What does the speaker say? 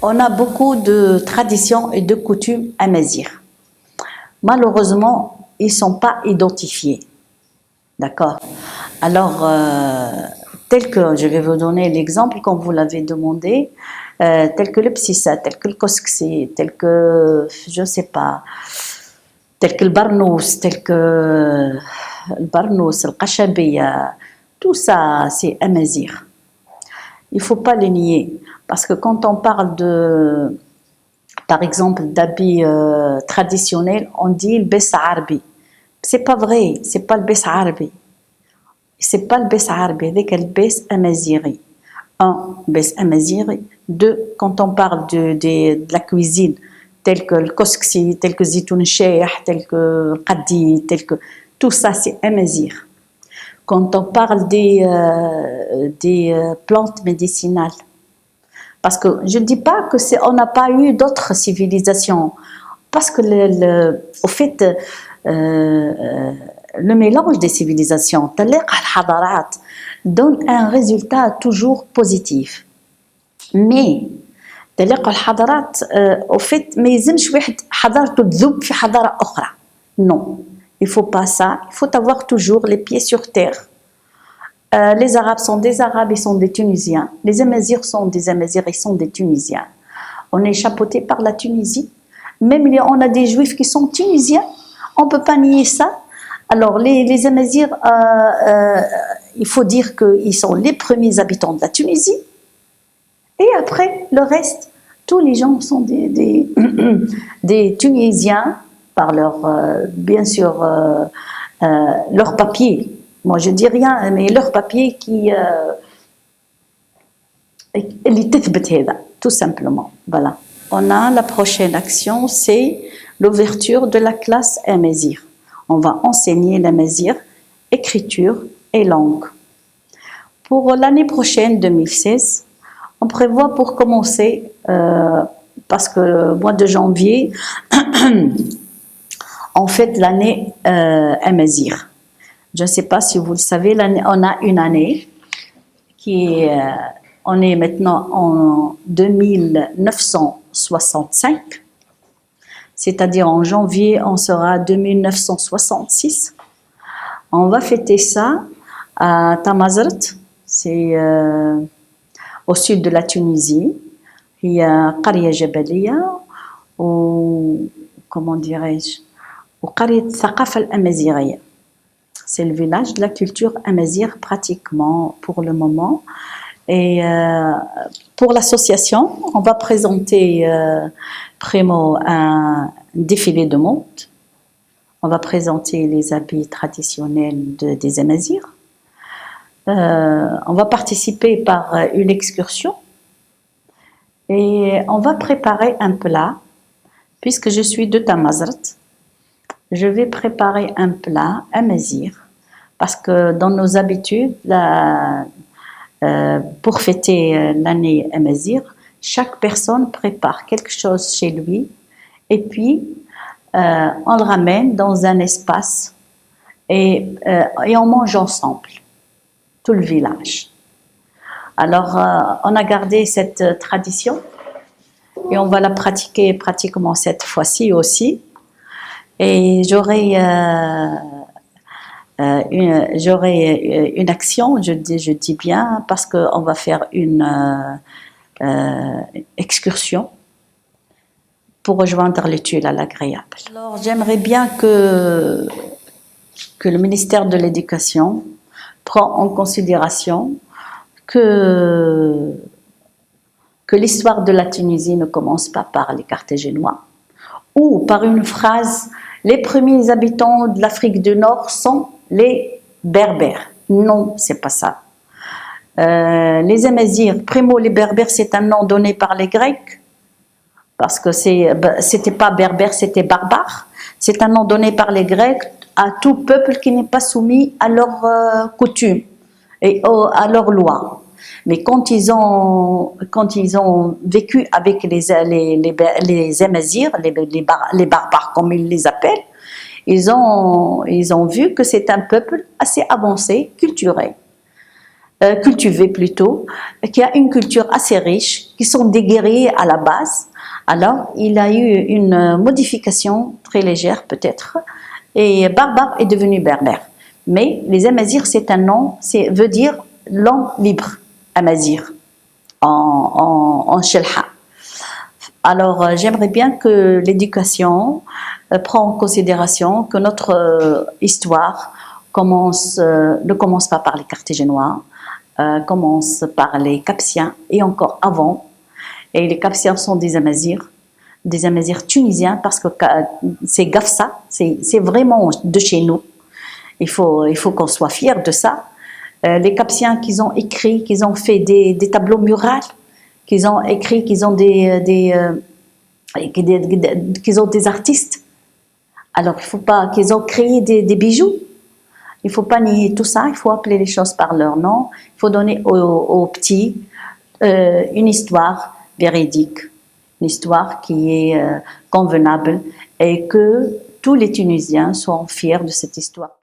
on a beaucoup de traditions et de coutumes amazirs. Malheureusement, ils ne sont pas identifiés. D'accord? Alors, tel que, je vais vous donner l'exemple, comme vous l'avez demandé, tel que le psissa, tel que le koski, tel que, je ne sais pas, tel que le barnous, le qashabiya, tout ça, c'est amazir. Il ne faut pas les nier, parce que quand on parle de, par exemple, d'habits traditionnels, on dit le bes arabi. C'est pas vrai, c'est pas le bes arabi. C'est pas le bes arabi, c'est le bes amaziri. Un, bes amaziri. Deux, quand on parle de la cuisine, tel que le koski, tel que zitoun sheikh, tel que le qaddi, tel que tout ça, c'est amazir. Quand on parle des plantes médicinales, parce que je ne dis pas que on n'a pas eu d'autres civilisations, parce que au fait, le mélange des civilisations, donne un résultat toujours positif. Mais au fait, ما يلزمش واحد حضارته تذوب في حضارة أخرى. Non, il faut pas ça. Il faut avoir toujours les pieds sur terre. Les Arabes sont des Arabes, ils sont des Tunisiens. Les Amazirs sont des Amazirs, ils sont des Tunisiens. On est chapeauté par la Tunisie. Même on a des Juifs qui sont Tunisiens. On ne peut pas nier ça. Alors les Amazirs, il faut dire qu'ils sont les premiers habitants de la Tunisie. Et après, le reste, tous les gens sont des Tunisiens par leur, bien sûr, leur papier. Moi, je dis rien, mais leur papier qui tout simplement. Voilà. On a la prochaine action, c'est l'ouverture de la classe amazir. On va enseigner l'amazir, écriture et langue. Pour l'année prochaine, 2016, on prévoit pour commencer, parce que le mois de janvier, on fête l'année amazir. Je ne sais pas si vous le savez, on a une année qui est, on est maintenant en 2965, c'est-à-dire en janvier, on sera à 2966. On va fêter ça à Tamazrt, c'est au sud de la Tunisie. Il y a Qaria Jabaliya, ou comment dirais-je, ou Qaria Thaqafa al-Amazighiya. C'est le village de la culture amazigh pratiquement pour le moment. Et pour l'association, on va présenter primo un défilé de mode. On va présenter les habits traditionnels des Amazirs. On va participer par une excursion. Et on va préparer un plat, puisque je suis de Tamazrt. Je vais préparer un plat amazigh, parce que dans nos habitudes, pour fêter l'année amazigh, chaque personne prépare quelque chose chez lui et puis on le ramène dans un espace et on mange ensemble, tout le village. Alors, on a gardé cette tradition et on va la pratiquer pratiquement cette fois-ci aussi. Et j'aurai une action, je dis bien, parce qu'on va faire une excursion pour rejoindre l'utile à l'agréable. Alors, j'aimerais bien que le ministère de l'Éducation prend en considération que l'histoire de la Tunisie ne commence pas par les Carthaginois ou par une phrase « les premiers habitants de l'Afrique du Nord sont les Berbères ». Non, c'est pas ça. Les Amazirs, primo les Berbères, c'est un nom donné par les Grecs, parce que c'était pas berbère, c'était barbare. C'est un nom donné par les Grecs à tout peuple qui n'est pas soumis à leurs coutumes et à leurs lois. Mais quand ils ont vécu avec les Amazirs, les barbares comme ils les appellent, ils ont vu que c'est un peuple assez avancé, culturel. cultivée plutôt, qui a une culture assez riche, qui sont des guerriers à la base. Alors, il a eu une modification très légère peut-être, et Barbare est devenu Berbère. Mais les Amazirs, c'est un nom, veut dire l'homme libre, Amazir, en Shelha. Alors, j'aimerais bien que l'éducation prend en considération que notre histoire ne commence pas par les Carthaginois, commence par les Capsiens et encore avant. Et les Capsiens sont des Amazirs tunisiens parce que c'est Gafsa, c'est vraiment de chez nous. Il faut qu'on soit fiers de ça. Les Capsiens qu'ils ont écrit, qu'ils ont fait des tableaux muraux, qu'ils ont écrit, qu'ils ont des artistes. Alors il faut pas qu'ils ont créé des bijoux. Il faut pas nier tout ça. Il faut appeler les choses par leur nom. Il faut donner aux petits une histoire véridique, une histoire qui est convenable et que tous les Tunisiens soient fiers de cette histoire.